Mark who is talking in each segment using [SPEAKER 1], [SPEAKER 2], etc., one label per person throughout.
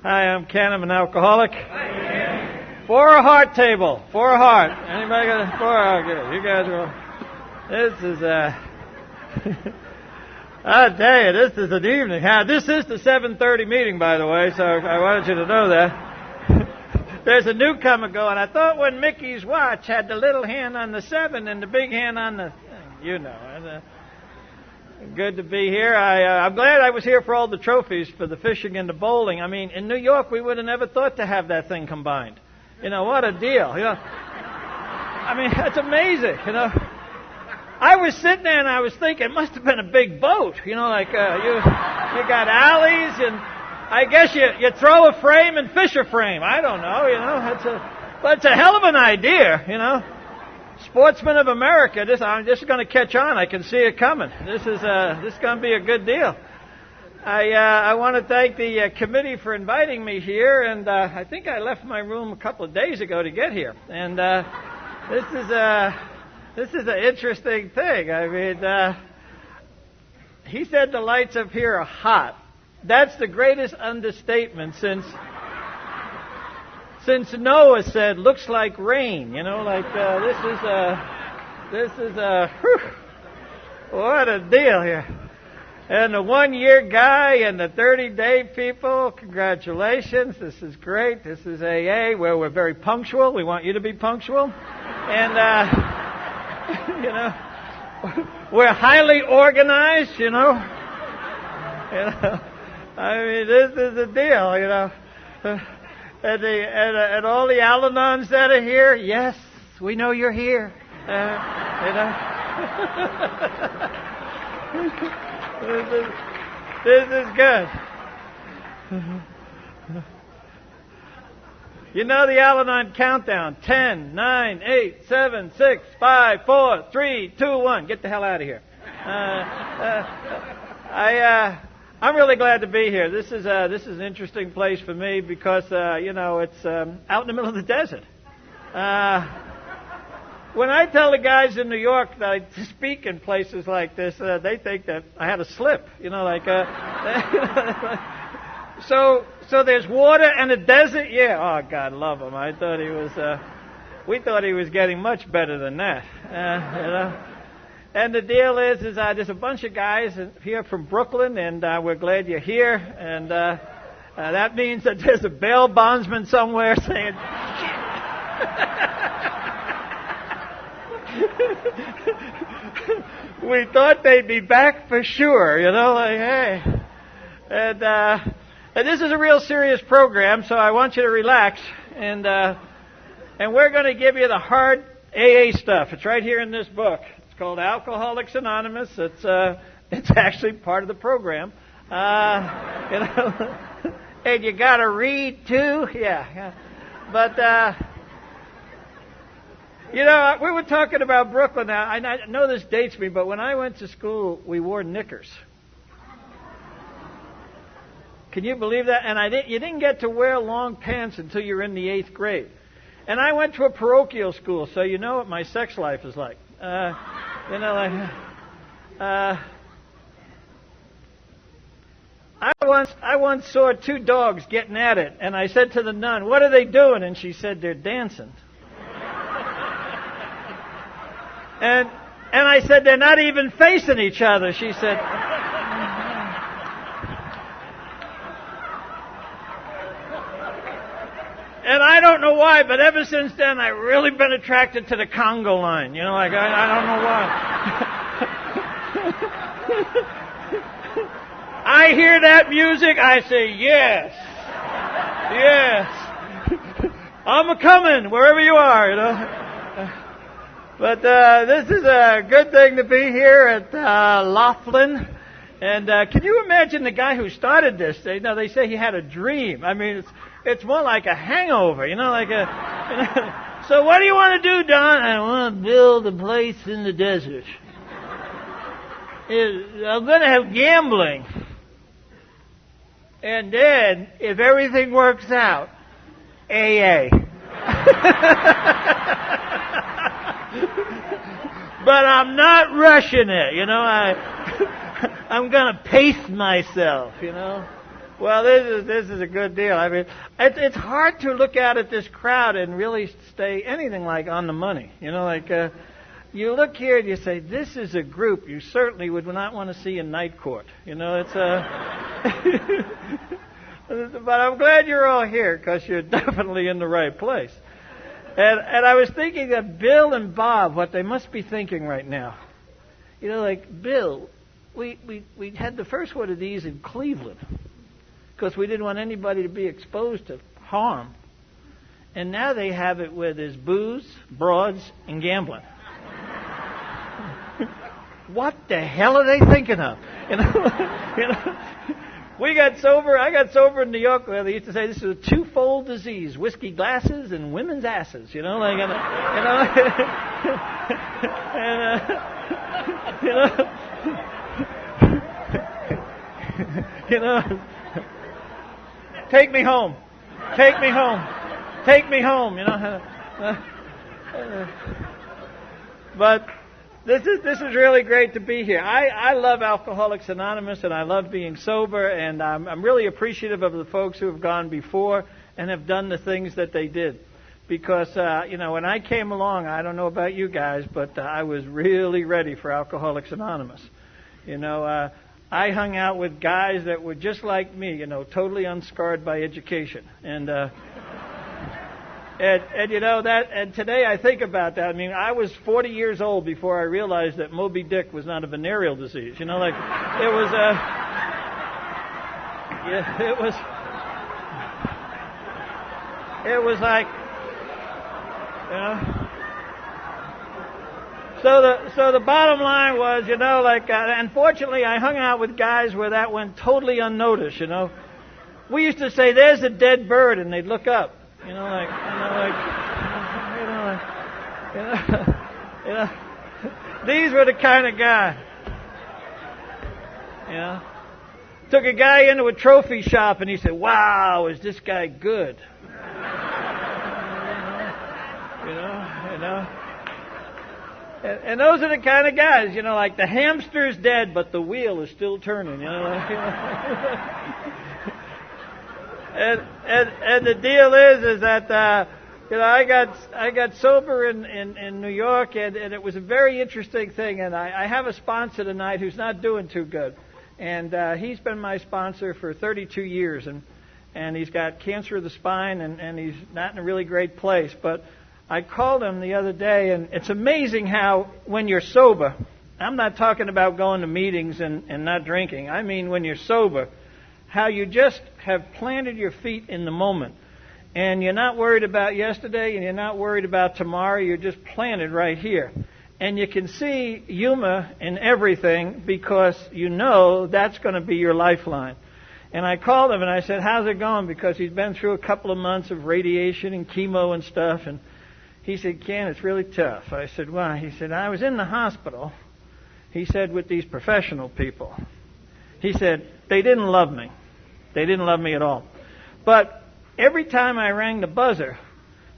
[SPEAKER 1] Hi, I'm Ken. I'm an alcoholic. For a heart table. For a heart. Anybody got a four? Okay. You guys will. This is I tell you, this is an evening. This is the 7:30 meeting, by the way, so I wanted you to know that. There's a newcomer going. I thought when Mickey's watch had the little hand on the 7 and the big hand on the, you know. Good to be here. I'm glad I was here for all the trophies for the fishing and the bowling. I mean, in New York, we would have never thought to have that thing combined. You know, what a deal. You know, I mean, that's amazing. You know, I was sitting there and I was thinking it must have been a big boat. You know, like you got alleys and I guess you throw a frame and fish a frame. I don't know. You know, but it's a hell of an idea. You know. Sportsmen of America, this is going to catch on. I can see it coming. This is going to be a good deal. I want to thank the committee for inviting me here, and I think I left my room a couple of days ago to get here. And this is an interesting thing. I mean, he said the lights up here are hot. That's the greatest understatement since Noah said, looks like rain, you know, like, this is whew, what a deal here. And the 1-year guy and the 30-day people, congratulations, this is great, this is AA, where we're very punctual, we want you to be punctual. And, you know, we're highly organized, you know. I mean, this is the deal, you know. And all the Al-Anons that are here, yes, we know you're here. You know, this is good. You know the Al-Anon countdown: 10, 9, 8, 7, 6, 5, 4, 3, 2, 1. Get the hell out of here. I'm really glad to be here. This is an interesting place for me because you know, it's out in the middle of the desert. When I tell the guys in New York that I speak in places like this, they think that I had a slip. You know, like so there's water and a desert. Yeah, oh God, love him. I thought he was. We thought he was getting much better than that. You know. And the deal is there's a bunch of guys here from Brooklyn, and we're glad you're here. And that means that there's a bail bondsman somewhere saying, we thought they'd be back for sure, you know, like, hey. And this is a real serious program, so I want you to relax. And we're going to give you the hard AA stuff. It's right here in this book. Called Alcoholics Anonymous. It's actually part of the program. You know, and you got to read too. Yeah. But you know, we were talking about Brooklyn. Now I know this dates me, but when I went to school, we wore knickers. Can you believe that? And you didn't get to wear long pants until you were in the 8th grade. And I went to a parochial school, so you know what my sex life is like. You know, like, I once saw 2 dogs getting at it, and I said to the nun, "What are they doing?" And she said, "They're dancing." and I said, "They're not even facing each other." She said, and I don't know why, but ever since then, I've really been attracted to the Congo line. You know, like, I don't know why. I hear that music, I say, yes. Yes. I'm a-coming, wherever you are, you know. But this is a good thing to be here at Laughlin. And can you imagine the guy who started this? They say he had a dream. I mean, it's more like a hangover, you know, like a... You know, so what do you want to do, Don? I want to build a place in the desert. I'm going to have gambling. And then, if everything works out, AA. But I'm not rushing it, you know. I'm going to pace myself, you know. Well, this is a good deal. I mean, it's hard to look out at this crowd and really stay anything like on the money. You know, like you look here and you say, this is a group you certainly would not want to see in night court. You know, it's but I'm glad you're all here because you're definitely in the right place. And I was thinking that Bill and Bob, what they must be thinking right now. You know, like, Bill, we had the first one of these in Cleveland because we didn't want anybody to be exposed to harm. And now they have it where there's booze, broads, and gambling. What the hell are they thinking of? You know, we got sober. I got sober in New York where they used to say this is a twofold disease: whiskey glasses and women's asses. You know, like, and, you know, take me home, take me home, take me home. You know, but. This is really great to be here. I love Alcoholics Anonymous, and I love being sober, and I'm really appreciative of the folks who have gone before and have done the things that they did. Because, you know, when I came along, I don't know about you guys, but I was really ready for Alcoholics Anonymous. You know, I hung out with guys that were just like me, you know, totally unscarred by education. And you know that, and today I think about that. I mean, I was 40 years old before I realized that Moby Dick was not a venereal disease. You know, like it was it was like, you know. So the bottom line was, you know, like unfortunately I hung out with guys where that went totally unnoticed. You know, we used to say, "There's a dead bird," and they'd look up. You know, like, these were the kind of guy. You know, took a guy into a trophy shop and he said, "Wow, is this guy good?" You know, and those are the kind of guys. You know, like the hamster's dead, but the wheel is still turning. You know, And the deal is that you know, I got sober in New York, and it was a very interesting thing. And I have a sponsor tonight who's not doing too good, and he's been my sponsor for 32 years, and he's got cancer of the spine, and he's not in a really great place. But I called him the other day, and it's amazing how when you're sober, I'm not talking about going to meetings and not drinking. I mean when you're sober, how you just have planted your feet in the moment. And you're not worried about yesterday, and you're not worried about tomorrow. You're just planted right here. And you can see humor in everything because you know that's going to be your lifeline. And I called him and I said, "How's it going?" Because he's been through a couple of months of radiation and chemo and stuff. And he said, "Ken, it's really tough." I said, "Why?" He said, "I was in the hospital," he said, "with these professional people." He said, "They didn't love me. They didn't love me at all. But every time I rang the buzzer,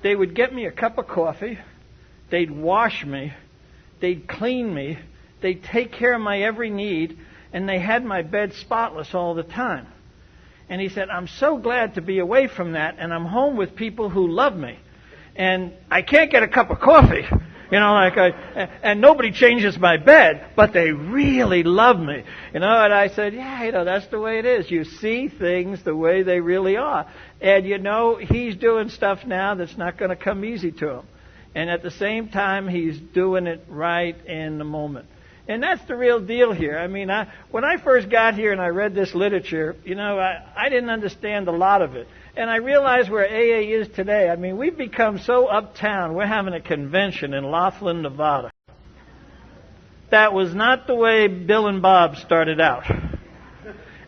[SPEAKER 1] they would get me a cup of coffee, they'd wash me, they'd clean me, they'd take care of my every need, and they had my bed spotless all the time." And he said, "I'm so glad to be away from that, and I'm home with people who love me. And I can't get a cup of coffee. You know, like and nobody changes my bed, but they really love me." You know, and I said, "Yeah, you know, that's the way it is. You see things the way they really are." And you know, he's doing stuff now that's not going to come easy to him. And at the same time, he's doing it right in the moment. And that's the real deal here. I mean, when I first got here and I read this literature, you know, I didn't understand a lot of it. And I realized where AA is today. I mean, we've become so uptown. We're having a convention in Laughlin, Nevada. That was not the way Bill and Bob started out.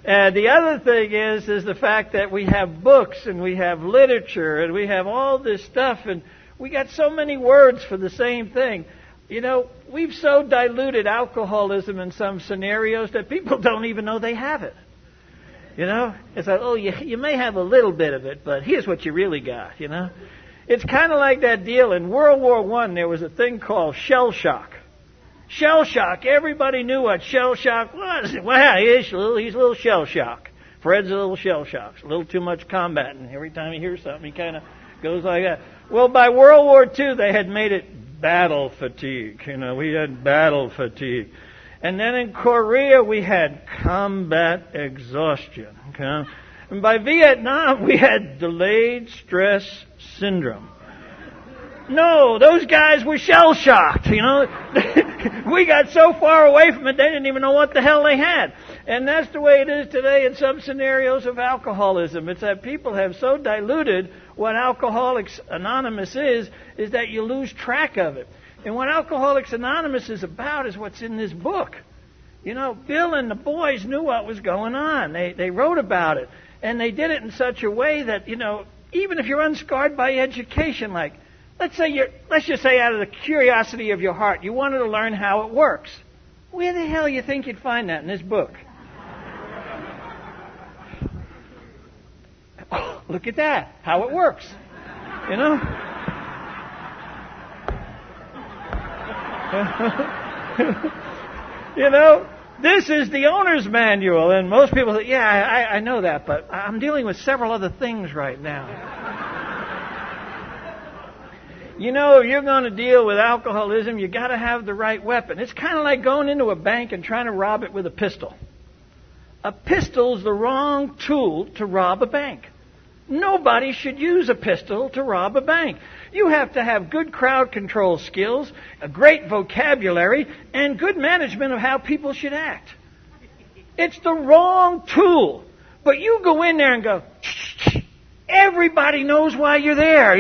[SPEAKER 1] And the other thing is the fact that we have books and we have literature and we have all this stuff, and we got so many words for the same thing. You know, we've so diluted alcoholism in some scenarios that people don't even know they have it. You know, it's like, oh, you may have a little bit of it, but here's what you really got, you know. It's kind of like that deal in World War I. There was a thing called shell shock. Shell shock. Everybody knew what shell shock was. Wow, he's a little shell shock. Fred's a little shell-shocked, a little too much combat, and every time he hears something, he kind of goes like that. Well, by World War II, they had made it battle fatigue. We had battle fatigue. And then in Korea, we had combat exhaustion. Okay? And by Vietnam, we had delayed stress syndrome. No, those guys were shell-shocked, We got so far away from it, they didn't even know what the hell they had. And that's the way it is today in some scenarios of alcoholism. It's that people have so diluted what Alcoholics Anonymous is that you lose track of it. And what Alcoholics Anonymous is about is what's in this book. Bill and the boys knew what was going on. They wrote about it. And they did it in such a way that, even if you're unscarred by education, like, let's just say out of the curiosity of your heart, you wanted to learn how it works. Where the hell you think you'd find that in this book? Oh, look at that, how it works. This is the owner's manual, and most people say, yeah, I know that, but I'm dealing with several other things right now. If you're going to deal with alcoholism, you got to have the right weapon. It's kind of like going into a bank and trying to rob it with a pistol. A pistol's the wrong tool to rob a bank. Nobody should use a pistol to rob a bank. You have to have good crowd control skills, a great vocabulary, and good management of how people should act. It's the wrong tool. But you go in there and go, everybody knows why you're there.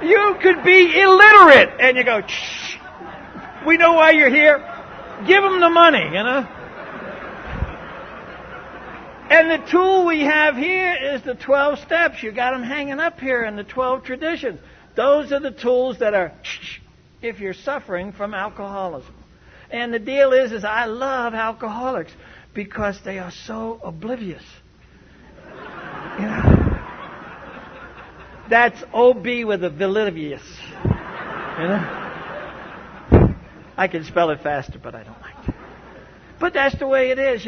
[SPEAKER 1] You could be illiterate, and you go, we know why you're here. Give them the money, And the tool we have here is the 12 steps. You got them hanging up here in the 12 traditions. Those are the tools that are if you're suffering from alcoholism. And the deal is I love alcoholics because they are so oblivious. That's OB with a oblivious. I can spell it faster, but I don't like to. But that's the way it is,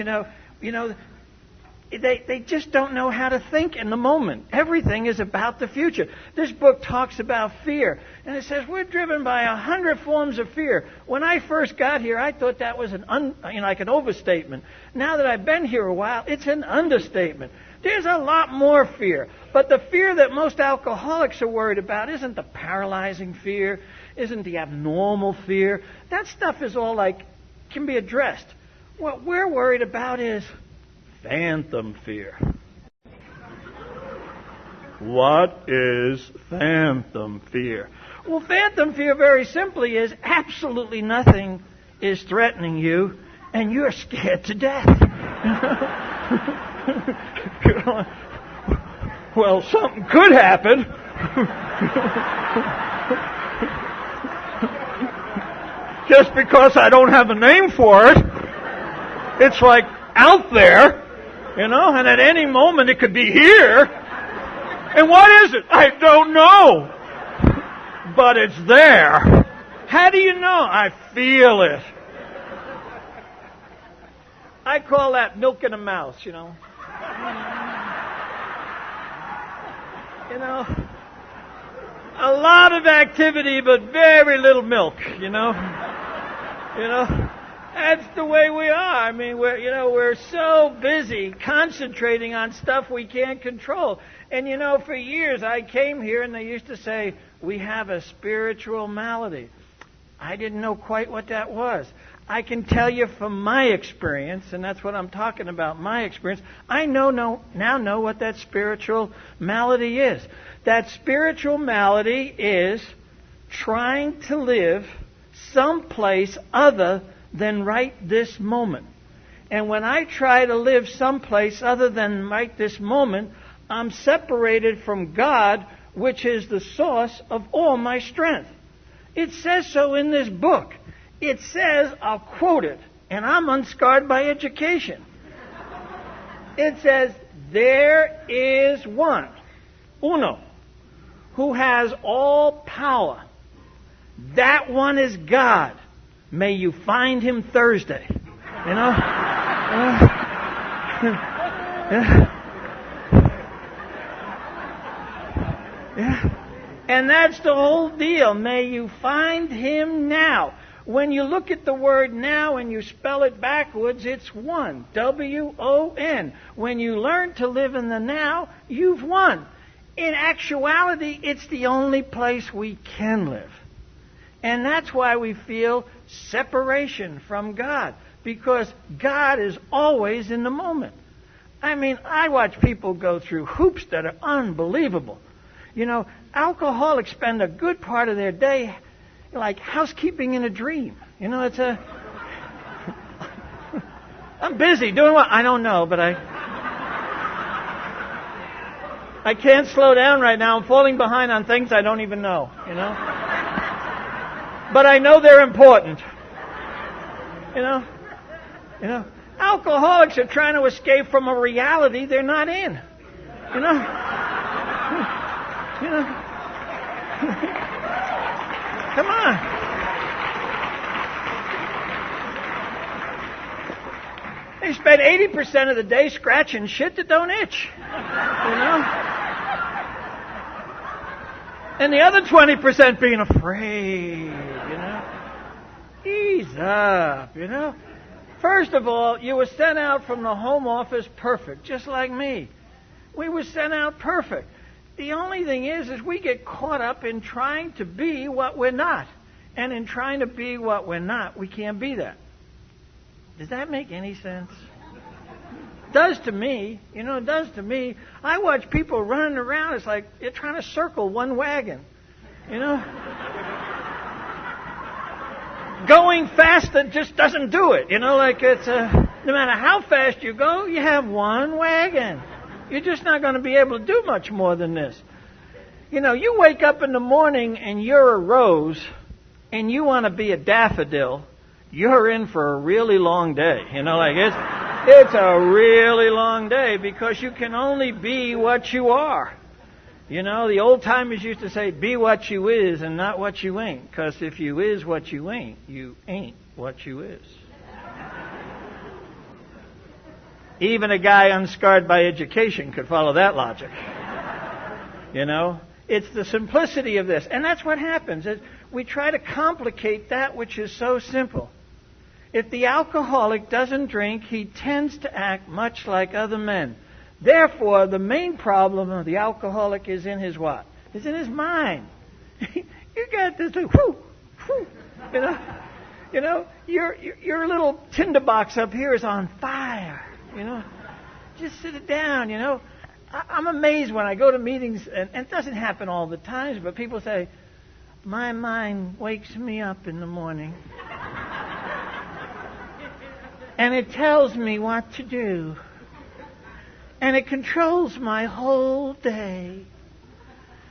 [SPEAKER 1] They just don't know how to think in the moment. Everything is about the future. This book talks about fear. And it says we're driven by 100 forms of fear. When I first got here, I thought that was like an overstatement. Now that I've been here a while, it's an understatement. There's a lot more fear. But the fear that most alcoholics are worried about isn't the paralyzing fear, isn't the abnormal fear. That stuff is all can be addressed. What we're worried about is phantom fear. What is phantom fear? Well, phantom fear very simply is absolutely nothing is threatening you and you're scared to death. Well, something could happen. Just because I don't have a name for it, it's like out there. And at any moment it could be here. And what is it? I don't know. But it's there. How do you know? I feel it. I call that milking a mouse, A lot of activity, but very little milk, That's the way we are. I mean, we're so busy concentrating on stuff we can't control. And for years I came here and they used to say, we have a spiritual malady. I didn't know quite what that was. I can tell you from my experience, and that's what I'm talking about, my experience, I now know what that spiritual malady is. That spiritual malady is trying to live someplace other than right this moment. And when I try to live someplace other than right this moment, I'm separated from God, which is the source of all my strength. It says so in this book. It says, I'll quote it, and I'm unscarred by education. It says, there is one, uno, who has all power. That one is God. May you find him Thursday. Yeah. And that's the whole deal. May you find Him now. When you look at the word now and you spell it backwards, it's won. W-O-N. When you learn to live in the now, you've won. In actuality, it's the only place we can live. And that's why we feel separation from God. Because God is always in the moment. I mean, I watch people go through hoops that are unbelievable. You know, alcoholics spend a good part of their day like housekeeping in a dream. You know, it's a... I'm busy doing what? I don't know, but I can't slow down right now. I'm falling behind on things I don't even know, you know. But I know they're important. You know, alcoholics are trying to escape from a reality they're not in. You know. Come on. They spend 80% of the day scratching shit that don't itch. You know? And the other 20% being afraid, you know? Ease up, you know? First of all, you were sent out from the home office perfect, just like me. We were sent out perfect. The only thing is we get caught up in trying to be what we're not. And in trying to be what we're not, we can't be that. Does that make any sense? It does to me. You know, it does to me. I watch people running around. It's like they're trying to circle one wagon. You know? Going fast that just doesn't do it. You know, like it's no matter how fast you go, you have one wagon. You're just not going to be able to do much more than this. You know, you wake up in the morning and you're a rose and you want to be a daffodil, you're in for a really long day. You know, like it's a really long day because you can only be what you are. You know, the old timers used to say, be what you is and not what you ain't. Because if you is what you ain't what you is. Even a guy unscarred by education could follow that logic. You know? It's the simplicity of this. And that's what happens. We try to complicate that which is so simple. If the alcoholic doesn't drink, he tends to act much like other men. Therefore, the main problem of the alcoholic is in his what? It's in his mind. You got this, whoo, whoo, you know, your little tinderbox up here is on fire. You know, just sit it down, you know. I'm amazed when I go to meetings, and it doesn't happen all the time, but people say, my mind wakes me up in the morning. And it tells me what to do. And it controls my whole day.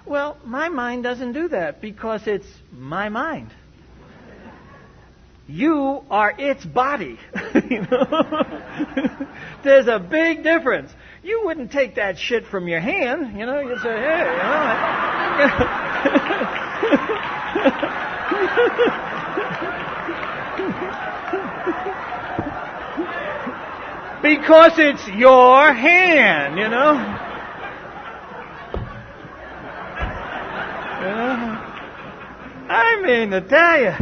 [SPEAKER 1] Well, my mind doesn't do that because it's my mind. You are its body. You know? There's a big difference. You wouldn't take that shit from your hand. You know, you'd say, hey, because it's your hand, you know. I mean, to tell you.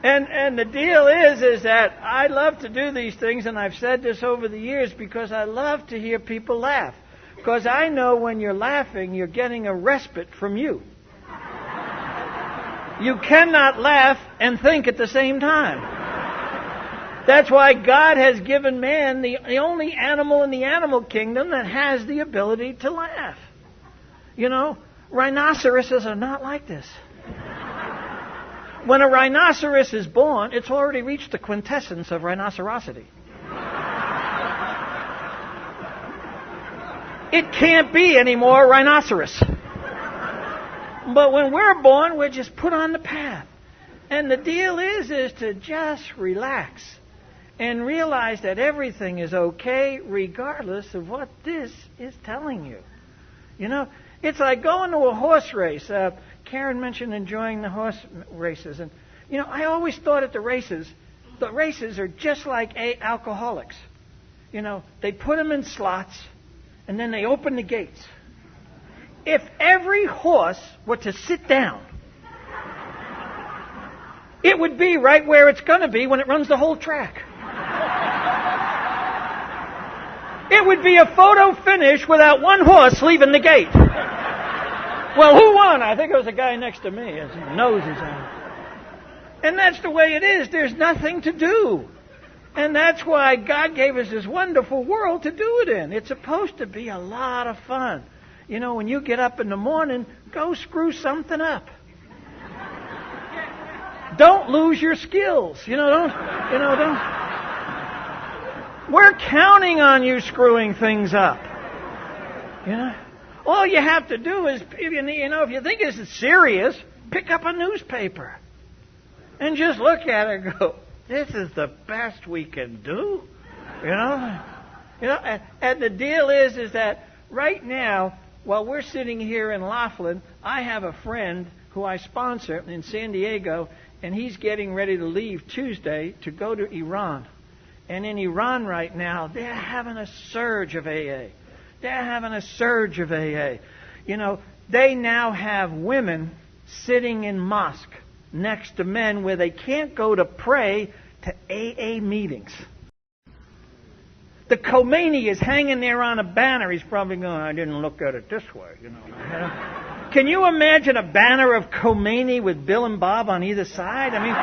[SPEAKER 1] And the deal is that I love to do these things, and I've said this over the years because I love to hear people laugh. Because I know when you're laughing, you're getting a respite from you. You cannot laugh and think at the same time. That's why God has given man the only animal in the animal kingdom that has the ability to laugh. You know, rhinoceroses are not like this. When a rhinoceros is born, it's already reached the quintessence of rhinocerosity. It can't be any more rhinoceros. But when we're born, we're just put on the path. And the deal is to just relax and realize that everything is okay regardless of what this is telling you. You know, it's like going to a horse race. Karen mentioned enjoying the horse races. And, you know, I always thought at the races are just like alcoholics.
[SPEAKER 2] they put them in slots, and then they open the gates. If every horse were to sit down, it would be right where it's going to be when it runs the whole track. It would be a photo finish without one horse leaving the gate. Well, who won? I think it was the guy next to me. His nose is on. And that's the way it is. There's nothing to do. And that's why God gave us this wonderful world to do it in. It's supposed to be a lot of fun. When you get up in the morning, go screw something up. Don't lose your skills. Don't. We're counting on you screwing things up. All you have to do is, if you think this is serious, pick up a newspaper and just look at it and go, this is the best we can do. And the deal is that right now, while we're sitting here in Laughlin, I have a friend who I sponsor in San Diego, and he's getting ready to leave Tuesday to go to Iran. And in Iran right now, they're having a surge of AA. They're having a surge of AA. They now have women sitting in mosque next to men where they can't go to pray to AA meetings. The Khomeini is hanging there on a banner. He's probably going, I didn't look at it this way. Can you imagine a banner of Khomeini with Bill and Bob on either side? I mean,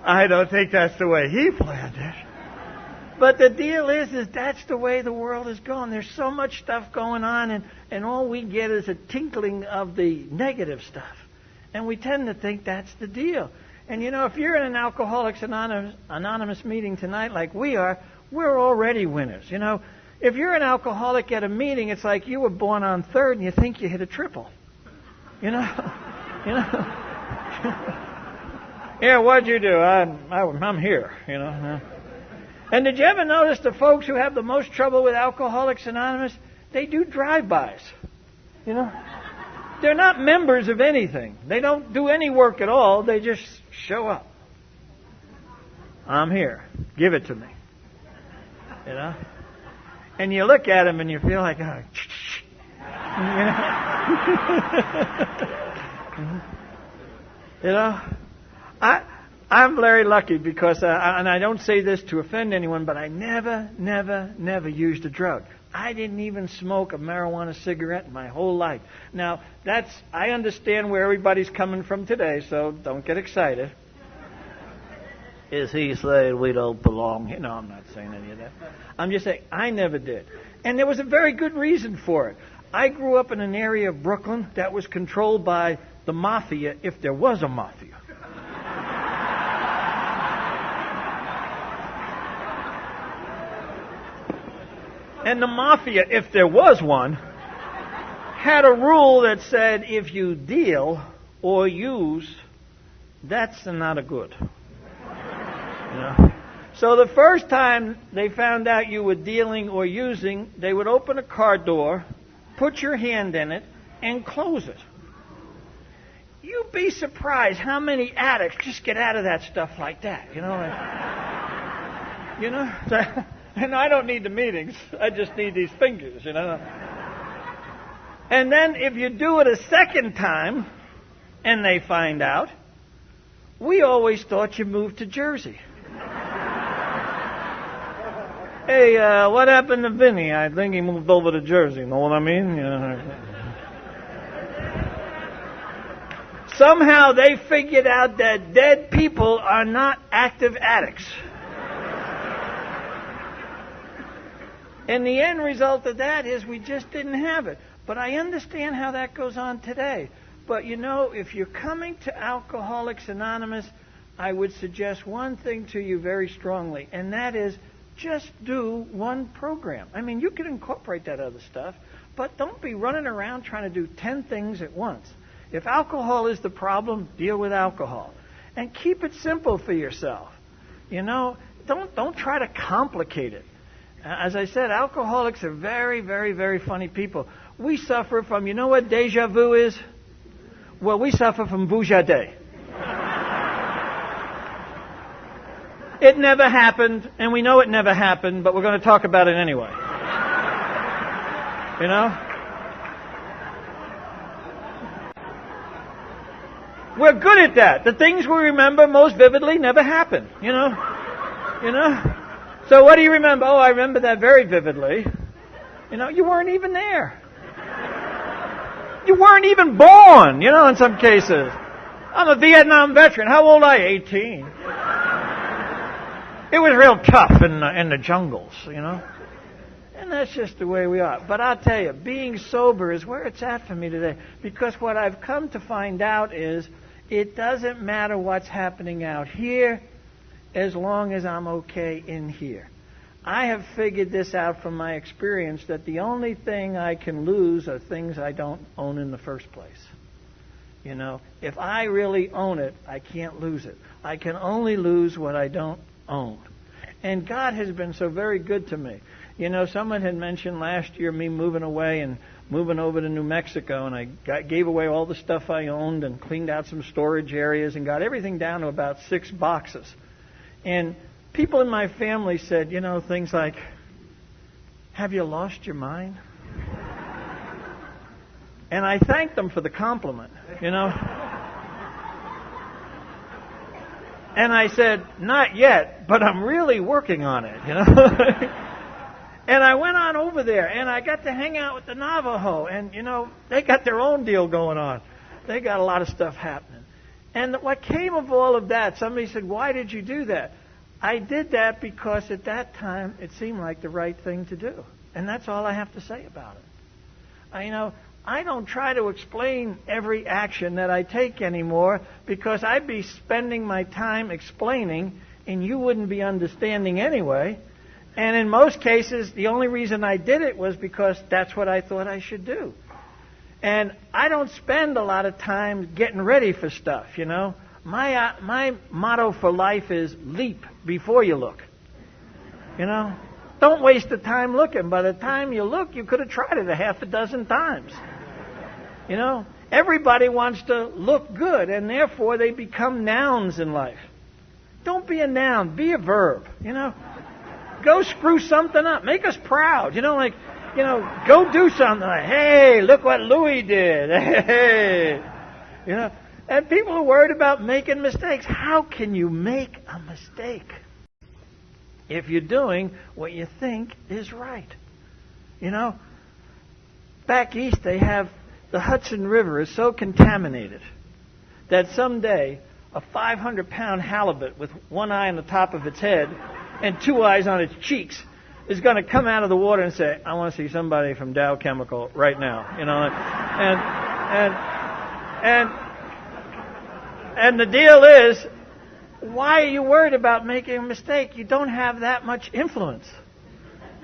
[SPEAKER 2] I don't think that's the way he planned it. But the deal is that's the way the world is going. There's so much stuff going on, and all we get is a tinkling of the negative stuff. And we tend to think that's the deal. And if you're in an Alcoholics Anonymous meeting tonight like we are, we're already winners. If you're an alcoholic at a meeting, it's like you were born on third and you think you hit a triple. Yeah, what'd you do? I'm here, And did you ever notice the folks who have the most trouble with Alcoholics Anonymous, they do drive-bys. They're not members of anything. They don't do any work at all. They just show up. I'm here. Give it to me. And you look at them and you feel like, oh, I'm very lucky because, and I don't say this to offend anyone, but I never used a drug. I didn't even smoke a marijuana cigarette in my whole life. Now, I understand where everybody's coming from today, so don't get excited. Is he saying we don't belong here? No, I'm not saying any of that. I'm just saying I never did. And there was a very good reason for it. I grew up in an area of Brooklyn that was controlled by the mafia, if there was a mafia. And the mafia, if there was one, had a rule that said if you deal or use, that's not a good. So the first time they found out you were dealing or using, they would open a car door, put your hand in it, and close it. You'd be surprised how many addicts just get out of that stuff like that, And I don't need the meetings. I just need these fingers, And then if you do it a second time, and they find out, we always thought you moved to Jersey. Hey, what happened to Vinny? I think he moved over to Jersey. Know what I mean? Somehow they figured out that dead people are not active addicts. And the end result of that is we just didn't have it. But I understand how that goes on today. But if you're coming to Alcoholics Anonymous, I would suggest one thing to you very strongly, and that is just do one program. I mean, you can incorporate that other stuff, but don't be running around trying to do 10 things at once. If alcohol is the problem, deal with alcohol. And keep it simple for yourself. Don't try to complicate it. As I said, alcoholics are very, very, very funny people. We suffer from, you know what deja vu is? Well, we suffer from vujade. It never happened, and we know it never happened, but we're going to talk about it anyway. You know? We're good at that. The things we remember most vividly never happened, you know? You know? So what do you remember? Oh, I remember that very vividly. You know, you weren't even there. You weren't even born, you know, in some cases. I'm a Vietnam veteran. How old are you? 18. It was real tough in the jungles, you know. And that's just the way we are. But I'll tell you, being sober is where it's at for me today. Because what I've come to find out is it doesn't matter what's happening out here as long as I'm okay in here. I have figured this out from my experience that the only thing I can lose are things I don't own in the first place. You know, if I really own it, I can't lose it. I can only lose what I don't own. And God has been so very good to me. You know, someone had mentioned last year me moving away and moving over to New Mexico, and I gave away all the stuff I owned and cleaned out some storage areas and got everything down to about 6 boxes. And people in my family said, you know, things like, have you lost your mind? And I thanked them for the compliment, you know. And I said, not yet, but I'm really working on it, you know. And I went on over there, and I got to hang out with the Navajo, and, you know, they got their own deal going on. They got a lot of stuff happening. And what came of all of that, somebody said, why did you do that? I did that because at that time it seemed like the right thing to do. And that's all I have to say about it. I don't try to explain every action that I take anymore because I'd be spending my time explaining and you wouldn't be understanding anyway. And in most cases, the only reason I did it was because that's what I thought I should do. And I don't spend a lot of time getting ready for stuff, you know. My motto for life is leap before you look. You know, don't waste the time looking. By the time you look, you could have tried it a half a dozen times. You know, everybody wants to look good, and therefore they become nouns in life. Don't be a noun, be a verb. You know, go screw something up, make us proud. You know, like, you know, go do something like, hey, look what Louis did. Hey, you know. And people are worried about making mistakes. How can you make a mistake if you're doing what you think is right? You know, back east they have the Hudson River is so contaminated that someday a 500-pound halibut with one eye on the top of its head and 2 eyes on its cheeks is going to come out of the water and say, I want to see somebody from Dow Chemical right now. You know, and the deal is, why are you worried about making a mistake? You don't have that much influence.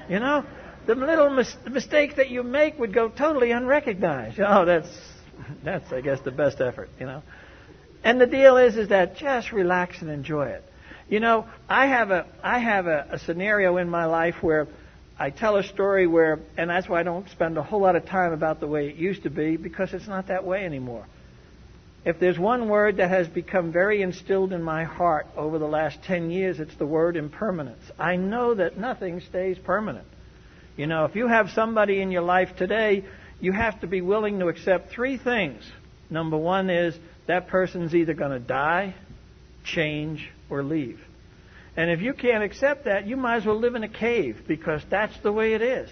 [SPEAKER 2] You know, the little mistakes that you make would go totally unrecognized. Oh, that's I guess the best effort. You know, and the deal is that just relax and enjoy it. You know, I have a scenario in my life where I tell a story where, and that's why I don't spend a whole lot of time about the way it used to be, because it's not that way anymore. If there's one word that has become very instilled in my heart over the last 10 years, it's the word impermanence. I know that nothing stays permanent. You know, if you have somebody in your life today, you have to be willing to accept 3 things. Number 1 is that person's either going to die, change, or leave. And if you can't accept that, you might as well live in a cave, because that's the way it is.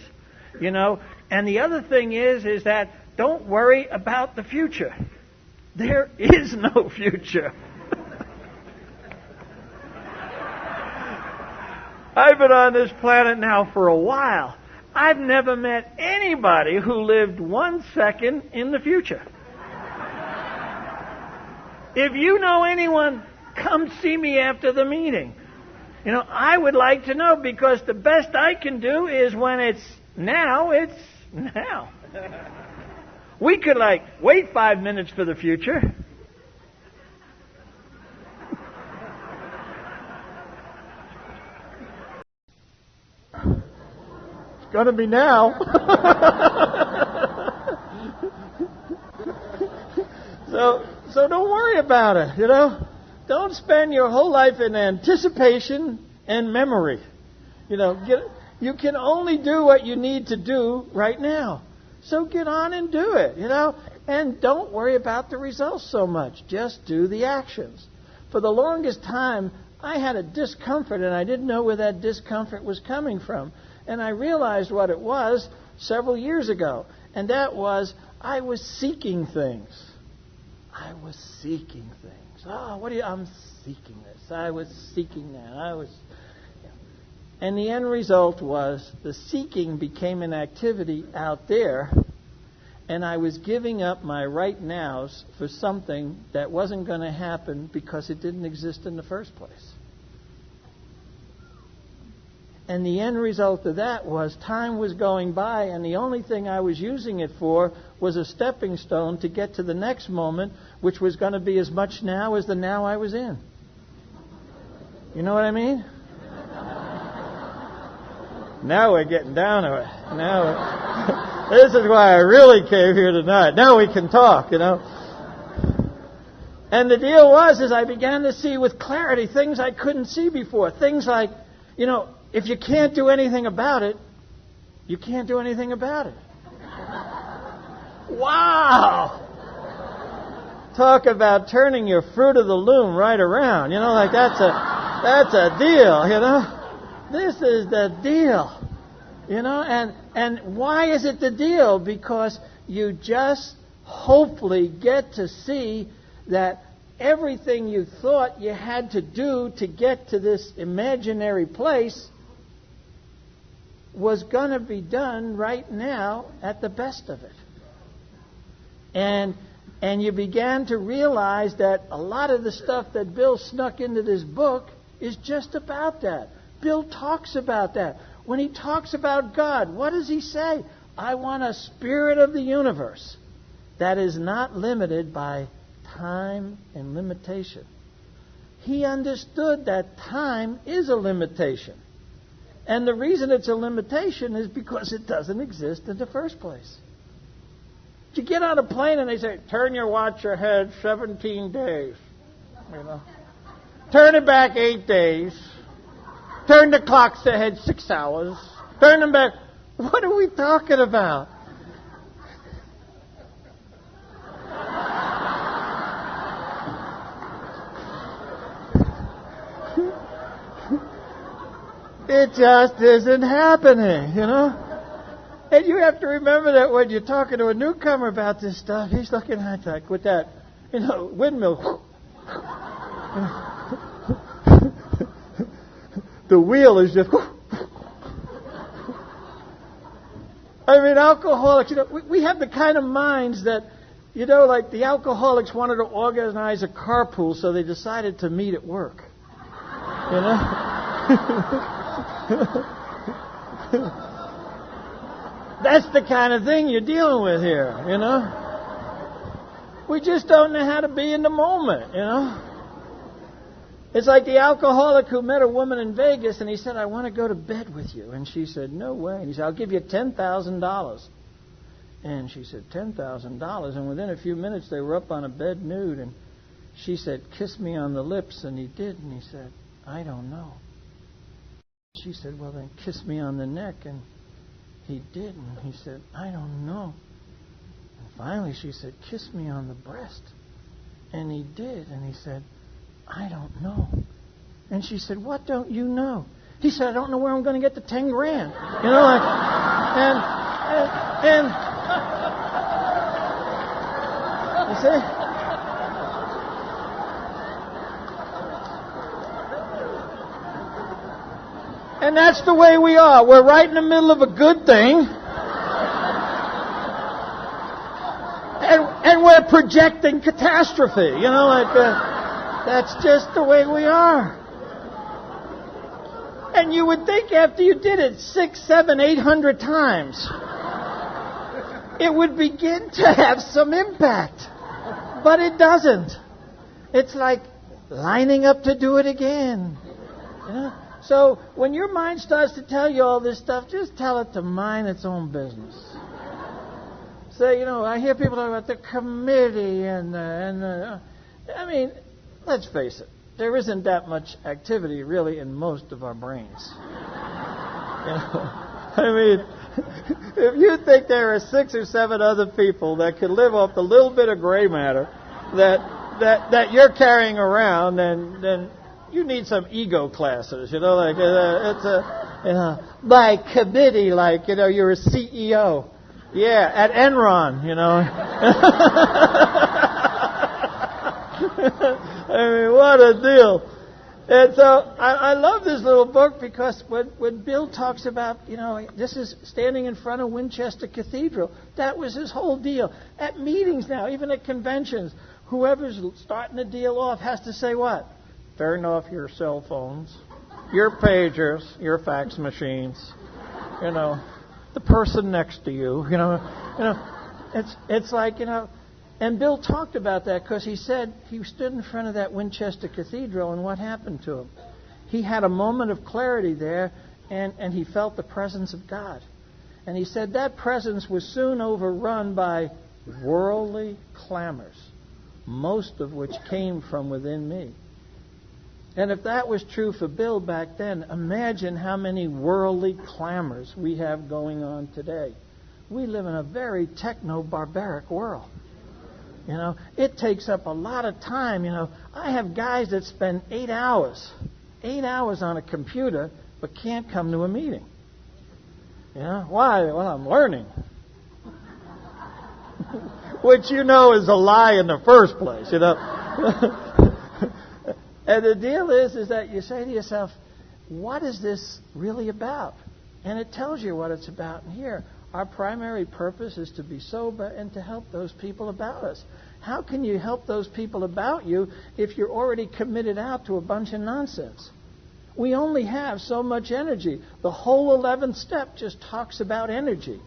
[SPEAKER 2] You know, and the other thing is that don't worry about the future. There is no future. I've been on this planet now for a while. I've never met anybody who lived 1 second in the future. If you know anyone, come see me after the meeting. You know, I would like to know, because the best I can do is when it's now, it's now. We could, wait 5 minutes for the future. It's going to be now. So don't worry about it, you know. Don't spend your whole life in anticipation and memory. You can only do what you need to do right now. So get on and do it, And don't worry about the results so much. Just do the actions. For the longest time, I had a discomfort, and I didn't know where that discomfort was coming from. And I realized what it was several years ago. And that was, I was seeking things. I'm seeking this. I was seeking that. And the end result was the seeking became an activity out there, and I was giving up my right nows for something that wasn't going to happen because it didn't exist in the first place. And the end result of that was time was going by, and the only thing I was using it for was a stepping stone to get to the next moment, which was going to be as much now as the now I was in. You know what I mean? Now we're getting down to it. This is why I really came here tonight. Now we can talk, And the deal was, I began to see with clarity things I couldn't see before. Things like, if you can't do anything about it, you can't do anything about it. Wow! Talk about turning your fruit of the loom right around. That's a deal, This is the deal. And why is it the deal? Because you just hopefully get to see that everything you thought you had to do to get to this imaginary place was going to be done right now at the best of it. And you began to realize that a lot of the stuff that Bill snuck into this book is just about that. Bill talks about that. When he talks about God, what does he say? I want a spirit of the universe that is not limited by time and limitation. He understood that time is a limitation. And the reason it's a limitation is because it doesn't exist in the first place. You get on a plane and they say, turn your watch ahead 17 days. Turn it back 8 days. Turn the clocks ahead 6 hours. Turn them back. What are we talking about? It just isn't happening, And you have to remember that when you're talking to a newcomer about this stuff, he's looking at that with that, windmill. The wheel is just... alcoholics, we have the kind of minds that, like the alcoholics wanted to organize a carpool, so they decided to meet at work. That's the kind of thing you're dealing with here, We just don't know how to be in the moment, It's like the alcoholic who met a woman in Vegas and he said, I want to go to bed with you. And she said, no way. And he said, I'll give you $10,000. And she said, $10,000. And within a few minutes they were up on a bed nude. And she said, kiss me on the lips. And he did. And he said, I don't know. She said, well, then kiss me on the neck. And he did. And he said, I don't know. And finally she said, kiss me on the breast. And he did. And he said, I don't know. And she said, what don't you know? He said, I don't know where I'm going to get the $10,000. And you see? And that's the way we are. We're right in the middle of a good thing. And we're projecting catastrophe. That's just the way we are. And you would think after you did it 600, 700, 800 times, it would begin to have some impact. But it doesn't. It's like lining up to do it again. So when your mind starts to tell you all this stuff, just tell it to mind its own business. Say, I hear people talk about the committee and let's face it. there isn't that much activity really in most of our brains. I mean, if you think there are 6 or 7 other people that could live off the little bit of gray matter that you're carrying around, then you need some ego classes. Like it's a by committee, like you're a CEO. Yeah, at Enron. I mean, what a deal. And so I love this little book because when Bill talks about, this is standing in front of Winchester Cathedral. That was his whole deal. At meetings now, even at conventions, whoever's starting the deal off has to say what? Turn off your cell phones, your pagers, your fax machines, the person next to you, It's like, and Bill talked about that because he said he stood in front of that Winchester Cathedral, and what happened to him? He had a moment of clarity there, and he felt the presence of God. And he said that presence was soon overrun by worldly clamors, most of which came from within me. And if that was true for Bill back then, imagine how many worldly clamors we have going on today. We live in a very techno-barbaric world. It takes up a lot of time. I have guys that spend 8 hours on a computer, but can't come to a meeting. Why? Well, I'm learning. Which is a lie in the first place, And the deal is that you say to yourself, what is this really about? And it tells you what it's about in here. Our primary purpose is to be sober and to help those people about us. How can you help those people about you if you're already committed out to a bunch of nonsense? We only have so much energy. The whole 11th step just talks about energy.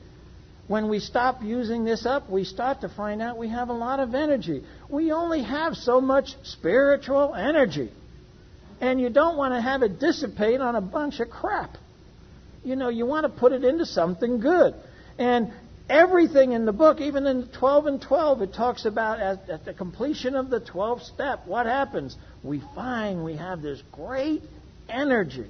[SPEAKER 2] When we stop using this up, we start to find out we have a lot of energy. We only have so much spiritual energy. And you don't want to have it dissipate on a bunch of crap. You want to put it into something good. And everything in the book, even in 12 and 12, it talks about at the completion of the 12th step, what happens? We find we have this great energy.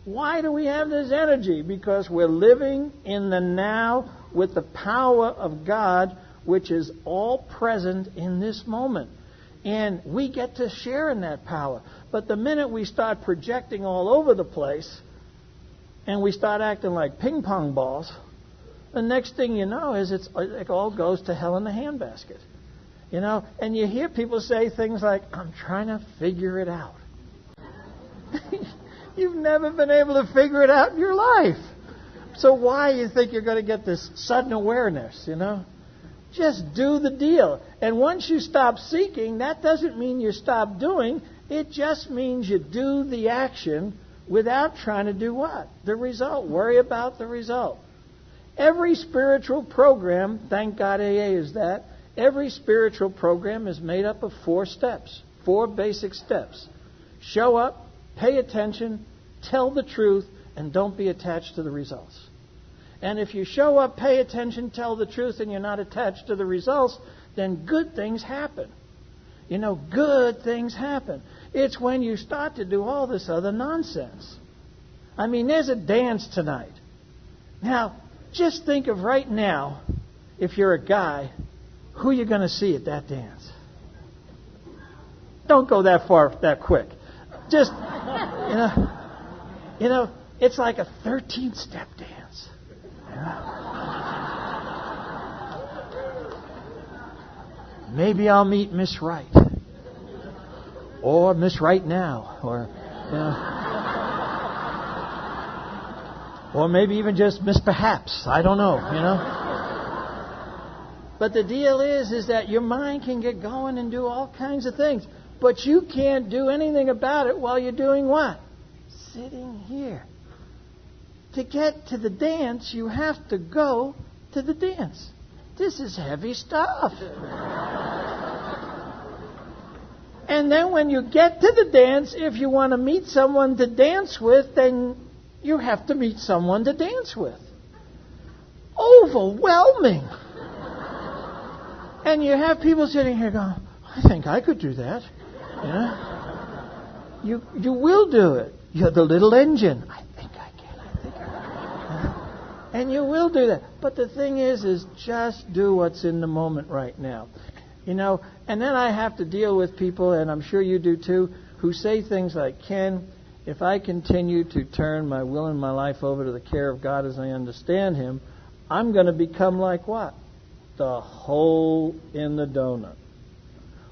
[SPEAKER 2] Why do we have this energy? Because we're living in the now with the power of God, which is all present in this moment. And we get to share in that power. But the minute we start projecting all over the place and we start acting like ping pong balls, the next thing you know is it all goes to hell in the handbasket. And you hear people say things like, I'm trying to figure it out. You've never been able to figure it out in your life. So why do you think you're going to get this sudden awareness, Just do the deal. And once you stop seeking, that doesn't mean you stop doing. It just means you do the action without trying to do what? The result. Worry about the result. Every spiritual program, thank God AA is that, every spiritual program is made up of 4 steps, 4 basic steps. Show up, pay attention, tell the truth, and don't be attached to the results. And if you show up, pay attention, tell the truth, and you're not attached to the results, then good things happen. Good things happen. It's when you start to do all this other nonsense. I mean, there's a dance tonight. Now, just think of right now, if you're a guy, who you're going to see at that dance. Don't go that far that quick. Just, it's like a 13-step dance. Maybe I'll meet Miss Right. Or Miss Right Now. Or maybe even just Miss Perhaps. I don't know, But the deal is that your mind can get going and do all kinds of things. But you can't do anything about it while you're doing what? Sitting here. To get to the dance, you have to go to the dance. This is heavy stuff. And then when you get to the dance, if you want to meet someone to dance with, then you have to meet someone to dance with. Overwhelming. And you have people sitting here going, I think I could do that. You will do it. You're the little engine. I think I can. And you will do that. But the thing is just do what's in the moment right now. And then I have to deal with people, and I'm sure you do too, who say things like, Ken, if I continue to turn my will and my life over to the care of God as I understand Him, I'm going to become like what? The hole in the donut.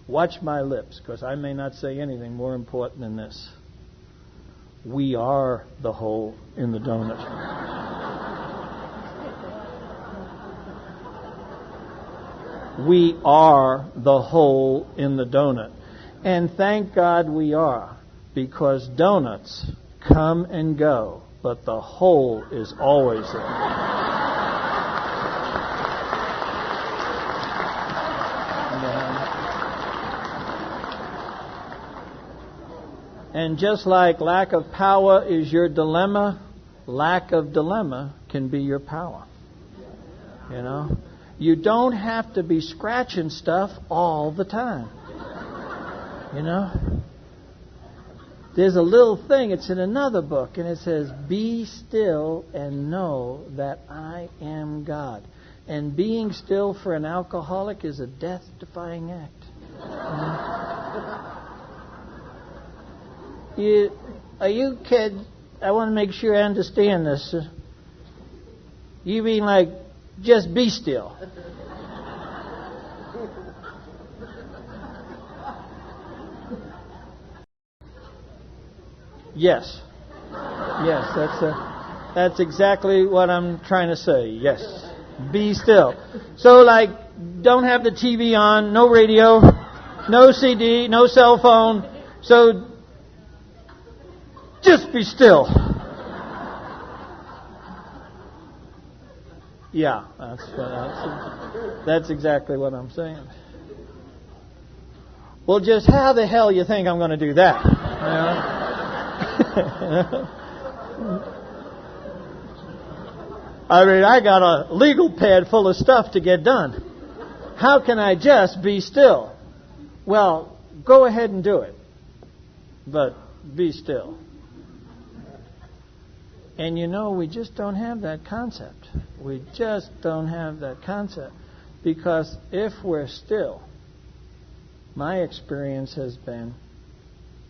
[SPEAKER 2] Watch my lips, because I may not say anything more important than this. We are the hole in the donut. We are the hole in the donut. And thank God we are, because donuts come and go, but the hole is always there. And just like lack of power is your dilemma, lack of dilemma can be your power. You don't have to be scratching stuff all the time. There's a little thing, it's in another book, and it says, be still and know that I am God. And being still for an alcoholic is a death-defying act. Are you kids? I want to make sure I understand this. You mean like, just be still? Yes. Yes, that's exactly what I'm trying to say. Yes. Be still. So like, don't have the TV on, no radio, no CD, no cell phone. So just be still. Yeah, that's exactly what I'm saying. Well, just how the hell you think I'm going to do that? I mean, I got a legal pad full of stuff to get done. How can I just be still? Well, go ahead and do it. But be still. And we just don't have that concept. We just don't have that concept. Because if we're still, my experience has been,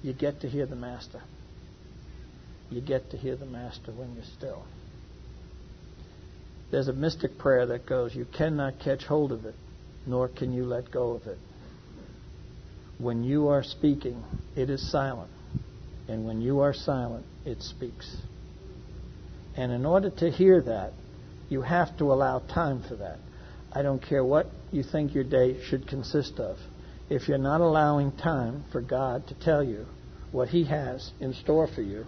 [SPEAKER 2] you get to hear the Master. You get to hear the Master when you're still. There's a mystic prayer that goes, you cannot catch hold of it, nor can you let go of it. When you are speaking, it is silent. And when you are silent, it speaks. And in order to hear that, you have to allow time for that. I don't care what you think your day should consist of. If you're not allowing time for God to tell you what He has in store for you,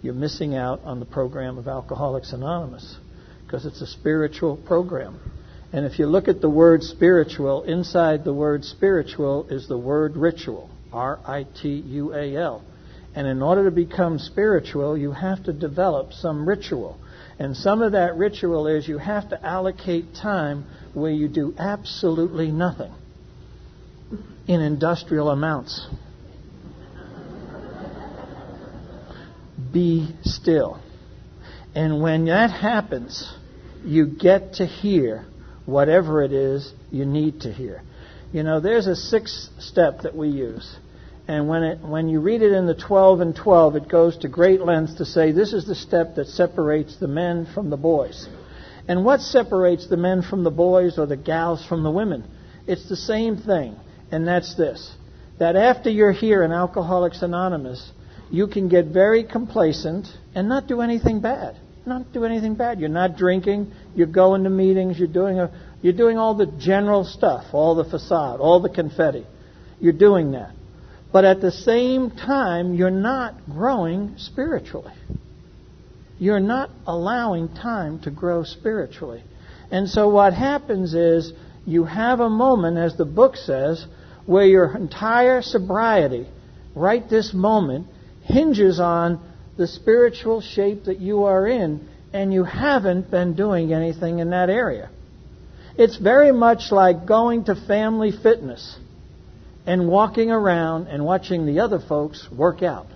[SPEAKER 2] you're missing out on the program of Alcoholics Anonymous, because it's a spiritual program. And if you look at the word spiritual, inside the word spiritual is the word ritual, R-I-T-U-A-L. And in order to become spiritual, you have to develop some ritual. And some of that ritual is you have to allocate time where you do absolutely nothing in industrial amounts. Be still. And when that happens, you get to hear whatever it is you need to hear. There's a 6th step that we use. And when you read it in the 12 and 12, it goes to great lengths to say this is the step that separates the men from the boys. And what separates the men from the boys or the gals from the women? It's the same thing. And that's this. That after you're here in Alcoholics Anonymous, you can get very complacent and not do anything bad. Not do anything bad. You're not drinking. You're going to meetings. You're doing all the general stuff, all the facade, all the confetti. You're doing that. But at the same time, you're not growing spiritually. You're not allowing time to grow spiritually. And so what happens is you have a moment, as the book says, where your entire sobriety, right this moment, hinges on the spiritual shape that you are in, and you haven't been doing anything in that area. It's very much like going to Family Fitness and walking around and watching the other folks work out.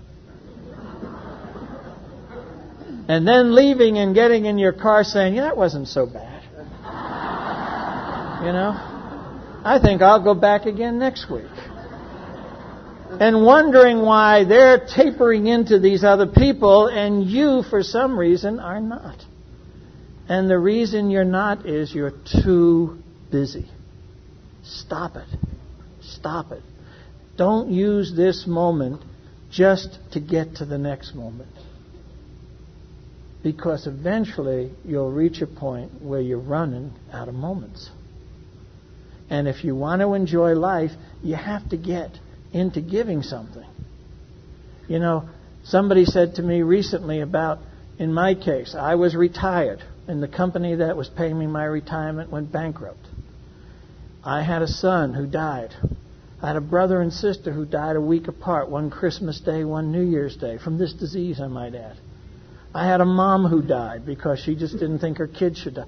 [SPEAKER 2] And then leaving and getting in your car saying, yeah, that wasn't so bad. You know, I think I'll go back again next week. And wondering why they're tapering into these other people and you, for some reason, are not. And the reason you're not is you're too busy. Stop it. Stop it. Don't use this moment just to get to the next moment. Because eventually you'll reach a point where you're running out of moments. And if you want to enjoy life, you have to get into giving something. You know, somebody said to me recently about, in my case, I was retired and the company that was paying me my retirement went bankrupt. I had a son who died. I had a brother and sister who died a week apart, one Christmas Day, one New Year's Day, from this disease, I might add. I had a mom who died because she just didn't think her kids should die.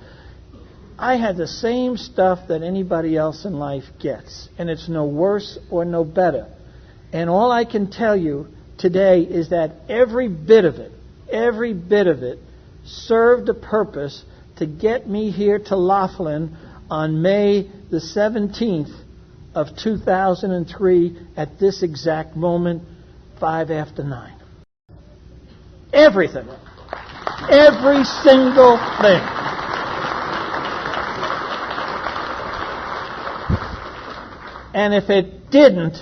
[SPEAKER 2] I had the same stuff that anybody else in life gets, and it's no worse or no better. And all I can tell you today is that every bit of it served a purpose to get me here to Laughlin on May the 17th of 2003 at this exact moment, 5 after 9. Everything. Every single thing. And if it didn't,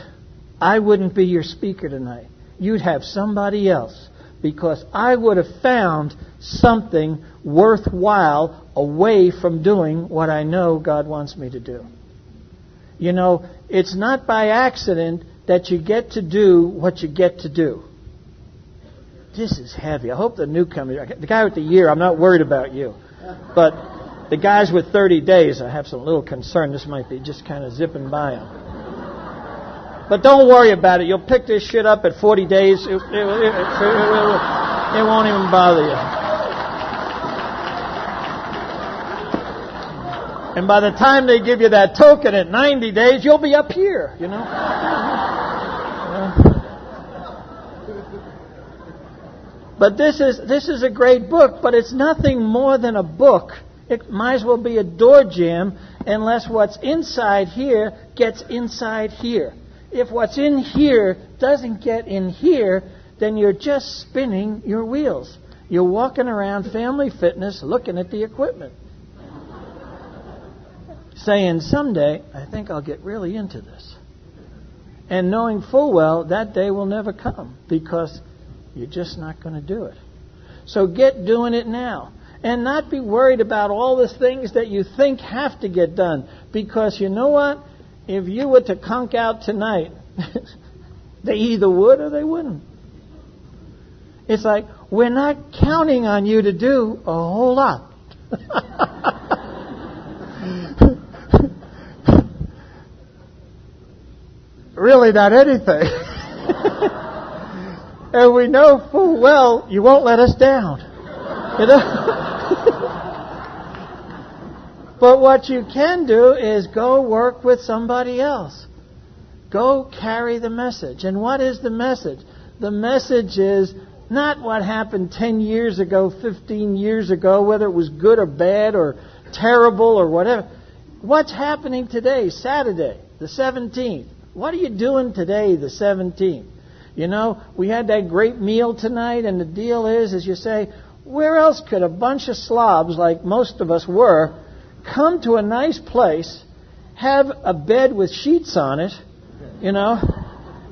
[SPEAKER 2] I wouldn't be your speaker tonight. You'd have somebody else, because I would have found something worthwhile away from doing what I know God wants me to do. You know, it's not by accident that you get to do what you get to do. This is heavy. I hope the newcomer, the guy with the year, I'm not worried about you. But the guys with 30 days, I have some little concern. This might be just kind of zipping by them. But don't worry about it. You'll pick this shit up at 40 days. It won't even bother you. And by the time they give you that token at 90 days, you'll be up here, you know. But this is a great book, but it's nothing more than a book. It might as well be a door jamb unless what's inside here gets inside here. If what's in here doesn't get in here, then you're just spinning your wheels. You're walking around Family Fitness looking at the equipment, saying, someday, I think I'll get really into this. And knowing full well that day will never come because you're just not going to do it. So get doing it now. And not be worried about all the things that you think have to get done. Because you know what? If you were to conk out tonight, they either would or they wouldn't. It's like, we're not counting on you to do a whole lot. Really not anything. And we know full well you won't let us down. You know? But what you can do is go work with somebody else. Go carry the message. And what is the message? The message is not what happened 10 years ago, 15 years ago, whether it was good or bad or terrible or whatever. What's happening today, Saturday, the 17th? What are you doing today, the 17th? You know, we had that great meal tonight, and the deal is you say, where else could a bunch of slobs, like most of us were, come to a nice place, have a bed with sheets on it, you know,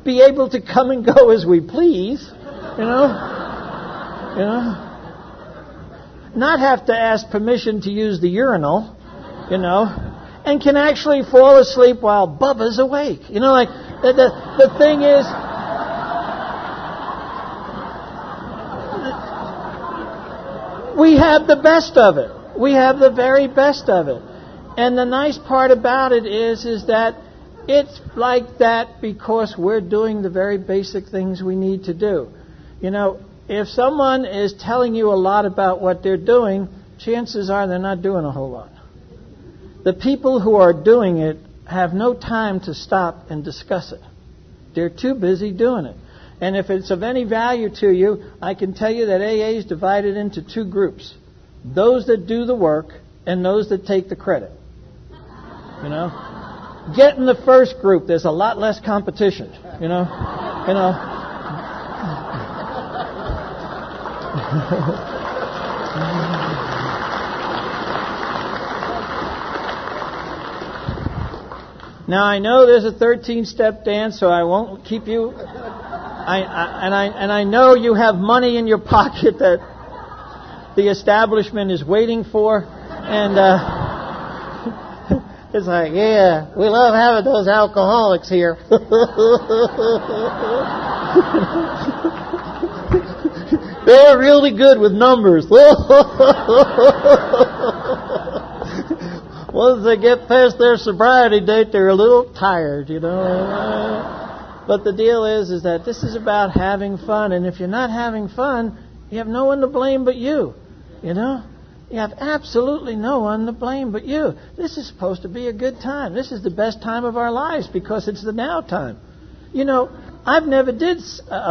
[SPEAKER 2] be able to come and go as we please, you know, not have to ask permission to use the urinal, you know, and can actually fall asleep while Bubba's awake. You know, like, the thing is, we have the best of it. We have the very best of it. And the nice part about it is that it's like that because we're doing the very basic things we need to do. You know, if someone is telling you a lot about what they're doing, chances are they're not doing a whole lot. The people who are doing it have no time to stop and discuss it. They're too busy doing it. And if it's of any value to you, I can tell you that AA is divided into two groups. Those that do the work and those that take the credit. You know? Get in the first group. There's a lot less competition. You know? You know? Now I know there's a 13-step dance, so I won't keep you. I know you have money in your pocket that the establishment is waiting for, and it's like, yeah, we love having those alcoholics here. They're really good with numbers. Once they get past their sobriety date, they're a little tired, you know. But the deal is that this is about having fun. And if you're not having fun, you have no one to blame but you, you know. You have absolutely no one to blame but you. This is supposed to be a good time. This is the best time of our lives because it's the now time. You know, I've never did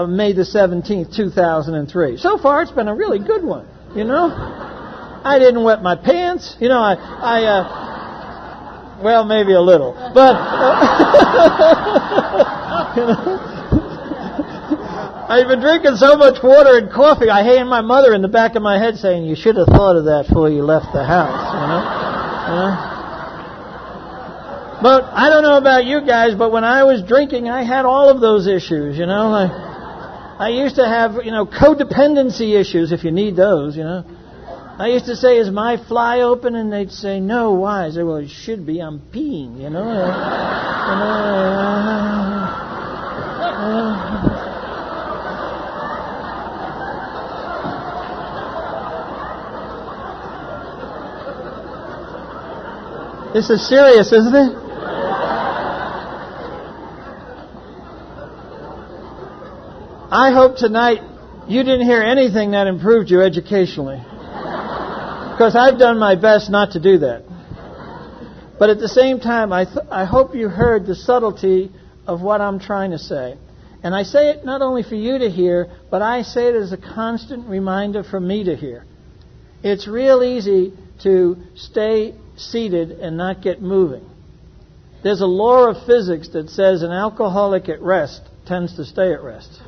[SPEAKER 2] May the 17th, 2003. So far, it's been a really good one, you know. I didn't wet my pants. You know, well, maybe a little. But you know, I've been drinking so much water and coffee, I hear my mother in the back of my head saying, you should have thought of that before you left the house, you know? But I don't know about you guys, but when I was drinking, I had all of those issues, you know? I used to have, you know, codependency issues, if you need those, you know? I used to say, is my fly open? And they'd say, no. Why? I said, well, it should be. I'm peeing, you know. This is serious, isn't it? I hope tonight you didn't hear anything that improved you educationally. Because I've done my best not to do that. But at the same time, I hope you heard the subtlety of what I'm trying to say. And I say it not only for you to hear, but I say it as a constant reminder for me to hear. It's real easy to stay seated and not get moving. There's a law of physics that says an alcoholic at rest tends to stay at rest.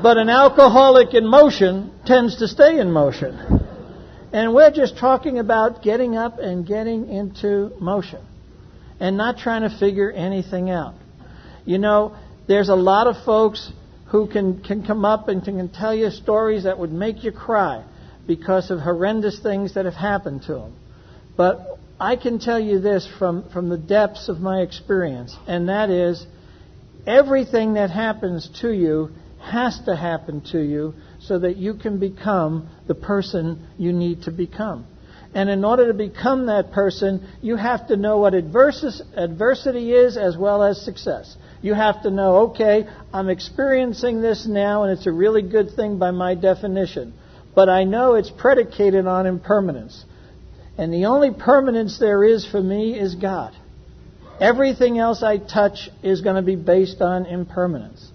[SPEAKER 2] But an alcoholic in motion tends to stay in motion. And we're just talking about getting up and getting into motion and not trying to figure anything out. You know, there's a lot of folks who can come up and can tell you stories that would make you cry because of horrendous things that have happened to them. But I can tell you this from the depths of my experience, and that is everything that happens to you has to happen to you so that you can become the person you need to become. And in order to become that person, you have to know what adversity is as well as success. You have to know, okay, I'm experiencing this now and it's a really good thing by my definition. But I know it's predicated on impermanence. And the only permanence there is for me is God. Everything else I touch is going to be based on impermanence.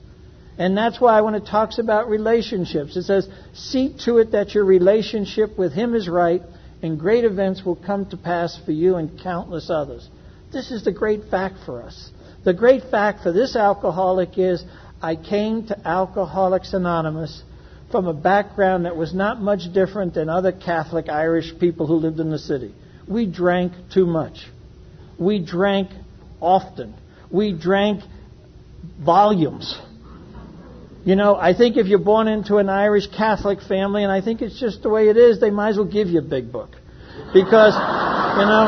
[SPEAKER 2] And that's why when it talks about relationships, it says, see to it that your relationship with Him is right, and great events will come to pass for you and countless others. This is the great fact for us. The great fact for this alcoholic is, I came to Alcoholics Anonymous from a background that was not much different than other Catholic Irish people who lived in the city. We drank too much. We drank often. We drank volumes. You know, I think if you're born into an Irish Catholic family, and I think it's just the way it is, they might as well give you a big book. Because, you know,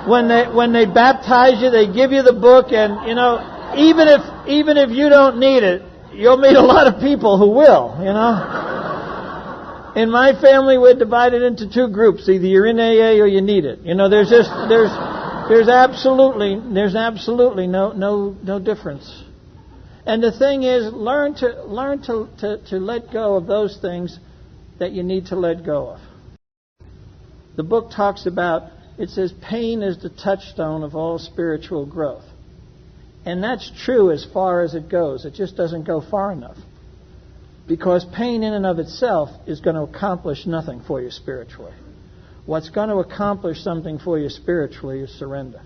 [SPEAKER 2] when they baptize you, they give you the book, and, you know, even if you don't need it, you'll meet a lot of people who will, you know. In my family, we're divided into two groups. Either you're in AA or you need it. You know, there's absolutely no difference. And the thing is, learn to let go of those things that you need to let go of. the book talks about, it says pain is the touchstone of all spiritual growth. And that's true as far as it goes. It just doesn't go far enough. Because pain in and of itself is going to accomplish nothing for you spiritually. What's going to accomplish something for you spiritually is surrender.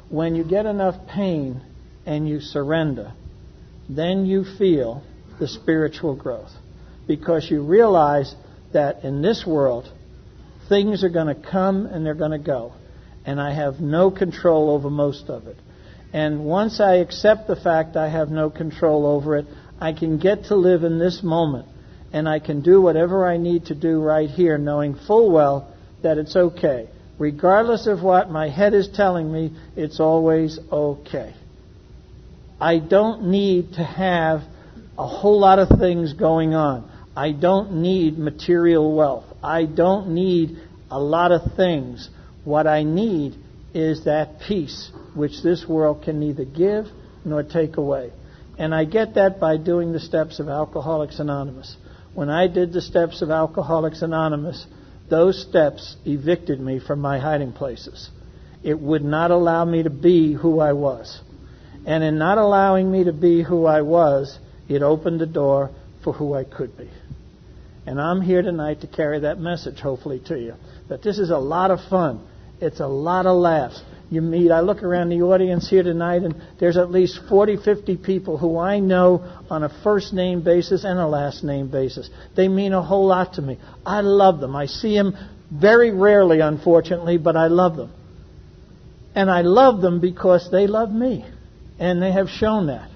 [SPEAKER 2] When you get enough pain and you surrender, then you feel the spiritual growth. Because you realize that in this world, things are going to come and they're going to go. And I have no control over most of it. And once I accept the fact I have no control over it, I can get to live in this moment. And I can do whatever I need to do right here, knowing full well that it's okay. Regardless of what my head is telling me, it's always okay. I don't need to have a whole lot of things going on. I don't need material wealth. I don't need a lot of things. What I need is that peace which this world can neither give nor take away. And I get that by doing the steps of Alcoholics Anonymous. When I did the steps of Alcoholics Anonymous, those steps evicted me from my hiding places. It would not allow me to be who I was. And in not allowing me to be who I was, it opened the door for who I could be. And I'm here tonight to carry that message, hopefully, to you. That this is a lot of fun. It's a lot of laughs. I look around the audience here tonight, and there's at least 40, 50 people who I know on a first-name basis and a last-name basis. They mean a whole lot to me. I love them. I see them very rarely, unfortunately, but I love them. And I love them because they love me. And they have shown that.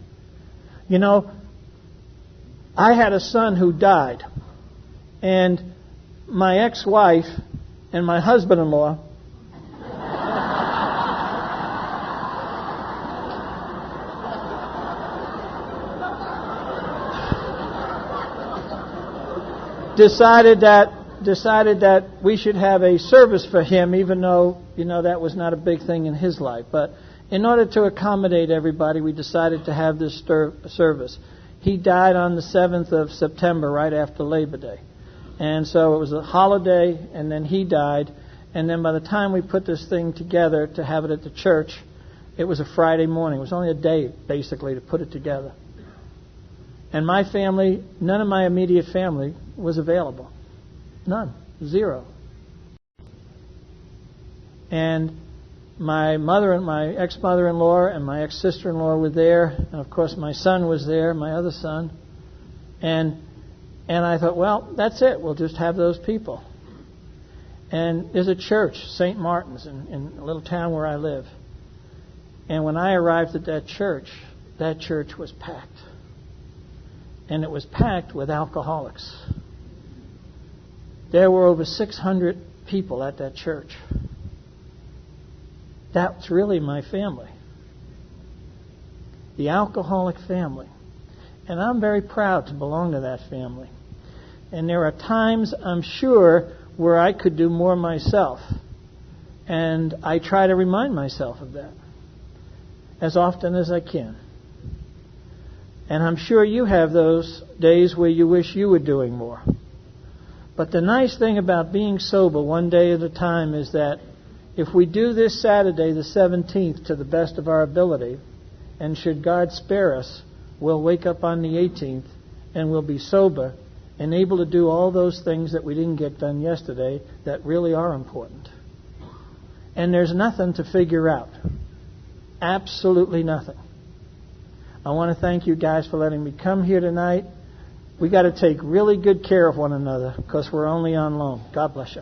[SPEAKER 2] You know, I had a son who died. And my ex-wife and my husband-in-law decided that we should have a service for him, even though, that was not a big thing in his life. But in order to accommodate everybody, we decided to have this service. He died on the 7th of September, right after Labor Day. And so it was a holiday, and then he died. And then by the time we put this thing together to have it at the church, it was a Friday morning. It was only a day, basically, to put it together. And my family, none of my immediate family was available. None. Zero. And my mother and my ex-mother-in-law and my ex-sister-in-law were there. And, of course, my son was there, my other son. And I thought, well, that's it. We'll just have those people. And there's a church, St. Martin's, in a little town where I live. And when I arrived at that church was packed. And it was packed with alcoholics. There were over 600 people at that church. That's really my family. The alcoholic family. And I'm very proud to belong to that family. And there are times, I'm sure, where I could do more myself. And I try to remind myself of that as often as I can. And I'm sure you have those days where you wish you were doing more. But the nice thing about being sober one day at a time is that if we do this Saturday, the 17th, to the best of our ability, and should God spare us, we'll wake up on the 18th and we'll be sober and able to do all those things that we didn't get done yesterday that really are important. And there's nothing to figure out. Absolutely nothing. I want to thank you guys for letting me come here tonight. We got to take really good care of one another because we're only on loan. God bless you.